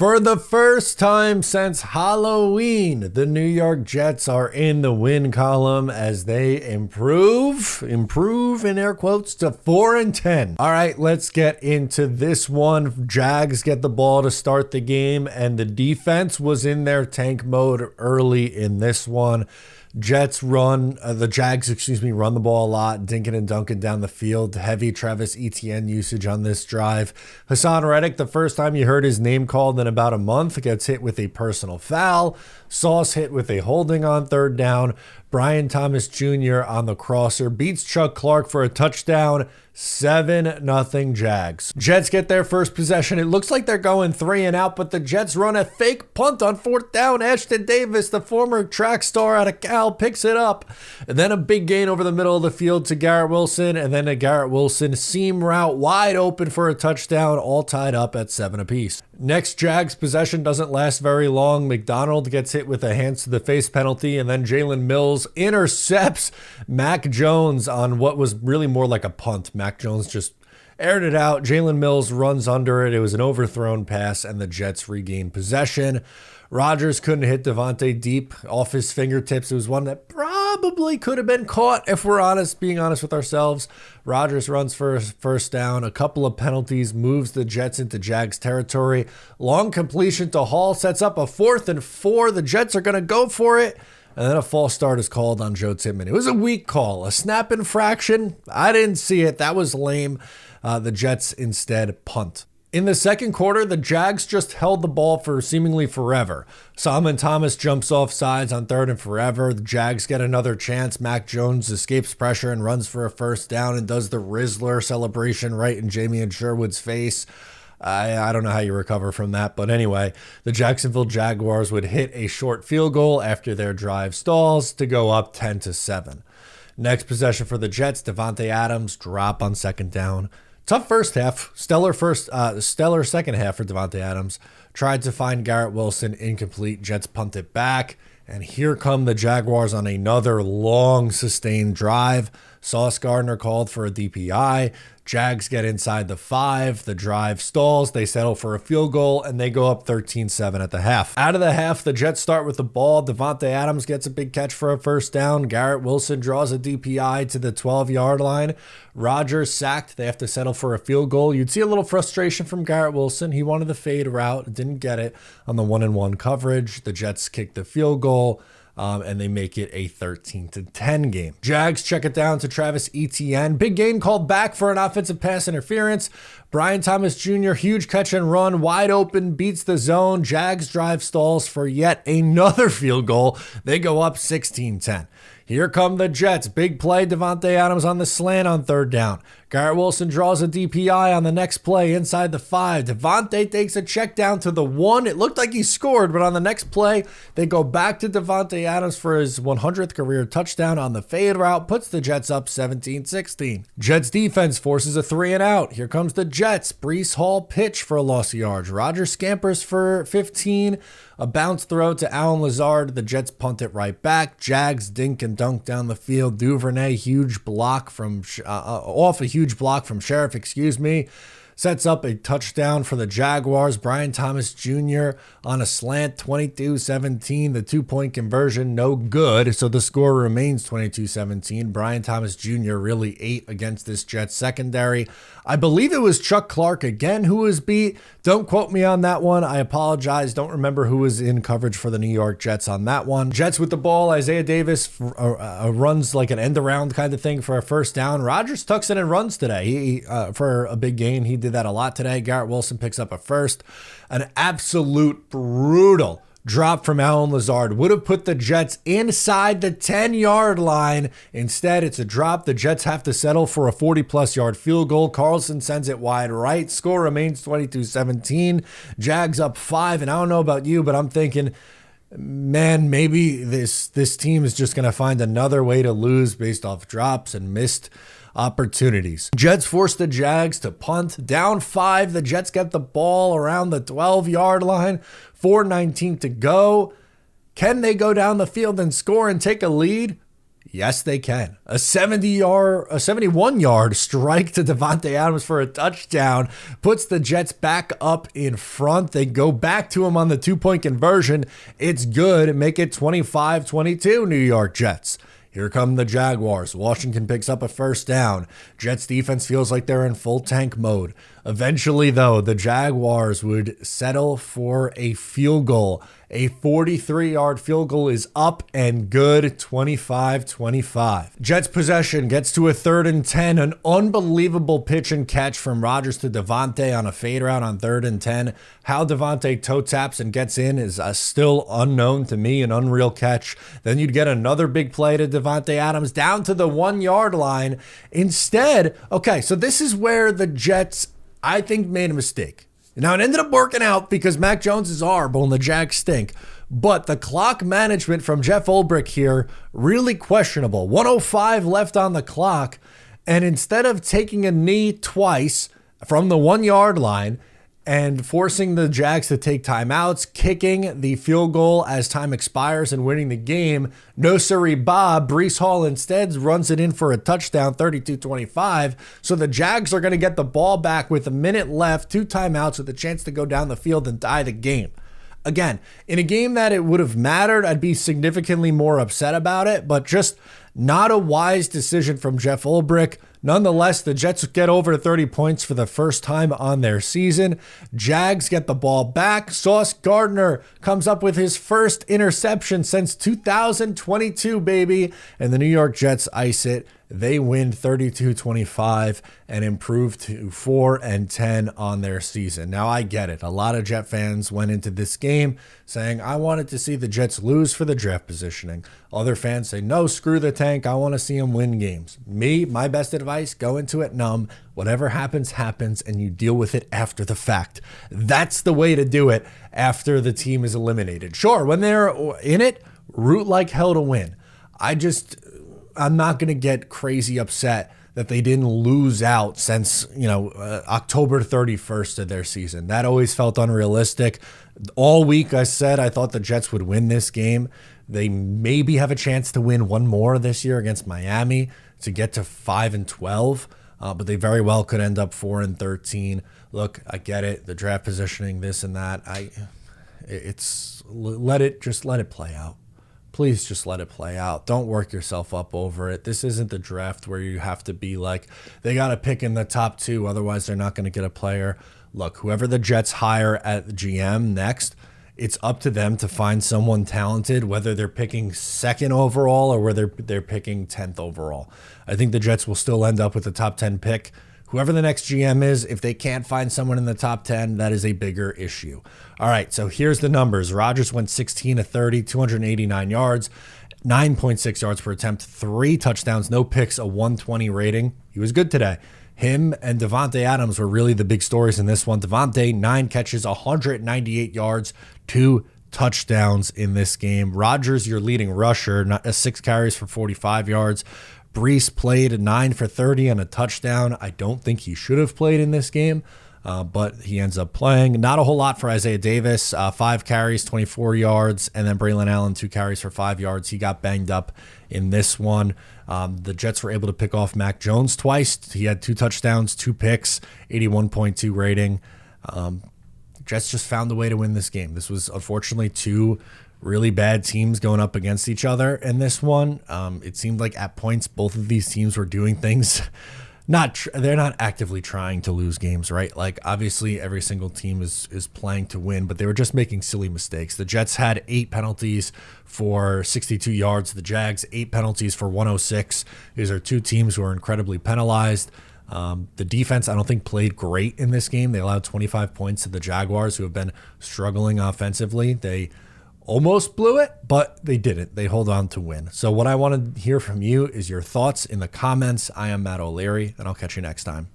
For the first time since Halloween, the New York Jets are in the win column as they improve in air quotes, to 4-10. All right, let's get into this one. Jags get the ball to start the game, and the defense was in their tank mode early in this one. Jags run the ball a lot, dinking and dunking down the field. Heavy Travis Etienne usage on this drive. Hassan Reddick, the first time you heard his name called in about a month, gets hit with a personal foul. Sauce hit with a holding on third down. Brian Thomas Jr. on the crosser beats Chuck Clark for a touchdown. 7-0 Jags. Jets get their first possession. It looks like they're going 3 and out, but the Jets run a fake punt on fourth down. Ashton Davis, the former track star out of Cal, picks it up. And then a big gain over the middle of the field to Garrett Wilson, and then a Garrett Wilson seam route wide open for a touchdown, all tied up at 7 apiece. Next Jags possession doesn't last very long. McDonald gets hit with a hands to the face penalty, and then Jalen Mills intercepts Mac Jones on what was really more like a punt. Mac Jones just aired it out. Jalen Mills runs under it. It was an overthrown pass, and the Jets regain possession. Rodgers couldn't hit Devontae deep off his fingertips. It was one that probably could have been caught if we're being honest with ourselves. Rodgers runs for a first down. A couple of penalties moves the Jets into Jags territory. Long completion to Hall sets up a 4th and 4. The Jets are going to go for it. And then a false start is called on Joe Tippmann. It was a weak call, a snap infraction. I didn't see it. That was lame. The Jets instead punt. In the second quarter, the Jags just held the ball for seemingly forever. Solomon Thomas jumps off sides on 3rd and forever. The Jags get another chance. Mac Jones escapes pressure and runs for a first down and does the Rizzler celebration right in Jamie and Sherwood's face. I don't know how you recover from that, but anyway, the Jacksonville Jaguars would hit a short field goal after their drive stalls to go up 10-7. Next possession for the Jets, Davante Adams drop on second down. Tough first half, stellar second half for Davante Adams. Tried to find Garrett Wilson, incomplete. Jets punt it back, and here come the Jaguars on another long sustained drive. Sauce Gardner called for a DPI. Jags get inside the 5. The drive stalls. They settle for a field goal, and they go up 13-7 at the half. Out of the half, the Jets start with the ball. Davante Adams gets a big catch for a first down. Garrett Wilson draws a DPI to the 12-yard line. Rodgers sacked. They have to settle for a field goal. You'd see a little frustration from Garrett Wilson. He wanted the fade route, didn't get it on the 1-and-1 coverage. The Jets kick the field goal. And they make it a 13-10 game. Jags check it down to Travis Etienne. Big game called back for an offensive pass interference. Brian Thomas Jr., huge catch and run, wide open, beats the zone. Jags drive stalls for yet another field goal. They go up 16-10. Here come the Jets. Big play, Davante Adams on the slant on 3rd down. Garrett Wilson draws a DPI on the next play inside the 5. Davante takes a check down to the 1. It looked like he scored, but on the next play, they go back to Davante Adams for his 100th career touchdown on the fade route, puts the Jets up 17-16. Jets defense forces a 3 and out. Here comes the Jets. Breece Hall pitch for a loss of yards. Rodgers scampers for 15. A bounce throw to Allen Lazard. The Jets punt it right back. Jags dink and dunk down the field. Duvernay, huge block from Sheriff, sets up a touchdown for the Jaguars. Brian Thomas Jr. on a slant, 22-17. The 2-point conversion, no good. So the score remains 22-17. Brian Thomas Jr. really ate against this Jets secondary. I believe it was Chuck Clark again who was beat. Don't quote me on that one. I apologize. Don't remember who was in coverage for the New York Jets on that one. Jets with the ball. Isaiah Davis runs like an end around kind of thing for a first down. Rodgers tucks in and runs today. He for a big gain. He did that a lot today. Garrett Wilson picks up a first. An absolute brutal drop from Allen Lazard would have put the Jets inside the 10-yard line. Instead, it's a drop. The Jets have to settle for a 40-plus yard field goal. Carlson sends it wide right. Score remains 22-17. Jags up 5. And I don't know about you, but I'm thinking, man, maybe this team is just going to find another way to lose based off drops and missed opportunities. Jets force the Jags to punt. Down 5. The Jets get the ball around the 12-yard line. 4:19 to go. Can they go down the field and score and take a lead? Yes, they can. A 71-yard strike to Davante Adams for a touchdown puts the Jets back up in front. They go back to him on the 2-point conversion. It's good. Make it 25-22, New York Jets. Here come the Jaguars. Washington picks up a first down. Jets defense feels like they're in full tank mode. Eventually, though, the Jaguars would settle for a field goal. A 43-yard field goal is up and good, 25-25. Jets possession gets to a 3rd and 10. An unbelievable pitch and catch from Rodgers to Davante on a fade route on 3rd and 10. How Davante toe taps and gets in is still unknown to me, an unreal catch. Then you'd get another big play to Davante Adams down to the 1-yard line. Instead, okay, so this is where the Jets, I think, made a mistake. Now, it ended up working out because Mac Jones is horrible and the Jags stink. But the clock management from Jeff Ulbrich here, really questionable. 1:05 left on the clock. And instead of taking a knee twice from the 1-yard line and forcing the Jags to take timeouts, kicking the field goal as time expires and winning the game, no siree Bob, Breece Hall instead runs it in for a touchdown, 32-25. So the Jags are going to get the ball back with a minute left, 2 timeouts with a chance to go down the field and tie the game. Again, in a game that it would have mattered, I'd be significantly more upset about it, but just not a wise decision from Jeff Ulbrich. Nonetheless, the Jets get over 30 points for the first time on their season. Jags get the ball back. Sauce Gardner comes up with his first interception since 2022, baby. And the New York Jets ice it. They win 32-25 and improve to 4-10 on their season. Now, I get it. A lot of Jet fans went into this game saying, I wanted to see the Jets lose for the draft positioning. Other fans say, no, screw the tank. I want to see them win games. Me, my best advice, go into it numb. Whatever happens, happens, and you deal with it after the fact. That's the way to do it after the team is eliminated. Sure, when they're in it, root like hell to win. I'm not going to get crazy upset that they didn't lose out since, October 31st of their season. That always felt unrealistic. All week I said I thought the Jets would win this game. They maybe have a chance to win one more this year against Miami to get to 5-12, but they very well could end up 4-13. Look, I get it. The draft positioning, this and that. Let it play out. Please just let it play out. Don't work yourself up over it. This isn't the draft where you have to be like, they got to pick in the top 2, otherwise they're not going to get a player. Look, whoever the Jets hire at GM next, it's up to them to find someone talented, whether they're picking 2nd overall or whether they're picking 10th overall. I think the Jets will still end up with a top 10 pick. Whoever the next GM is, if they can't find someone in the top 10, that is a bigger issue. All right, so here's the numbers. Rodgers went 16-30, 289 yards, 9.6 yards per attempt, 3 touchdowns, no picks, a 120 rating. He was good today. Him and Davante Adams were really the big stories in this one. Davante, 9 catches, 198 yards, 2 touchdowns in this game. Rodgers, your leading rusher, 6 carries for 45 yards. Breece played 9 for 30 and a touchdown. I don't think he should have played in this game, but he ends up playing. Not a whole lot for Isaiah Davis, 5 carries, 24 yards, and then Braylon Allen, 2 carries for 5 yards. He got banged up in this one. The Jets were able to pick off Mac Jones twice. He had 2 touchdowns, 2 picks, 81.2 rating. Jets just found a way to win this game. This was unfortunately 2 really bad teams going up against each other in this one. It seemed like at points both of these teams were doing things they're not actively trying to lose games, right? Like, obviously every single team is playing to win, but they were just making silly mistakes. The Jets had 8 penalties for 62 yards. The Jags 8 penalties for 106. These are 2 teams who are incredibly penalized. The defense, I don't think, played great in this game. They allowed 25 points to the Jaguars, who have been struggling offensively. They almost blew it, but they didn't. They hold on to win. So what I want to hear from you is your thoughts in the comments. I am Matt O'Leary, and I'll catch you next time.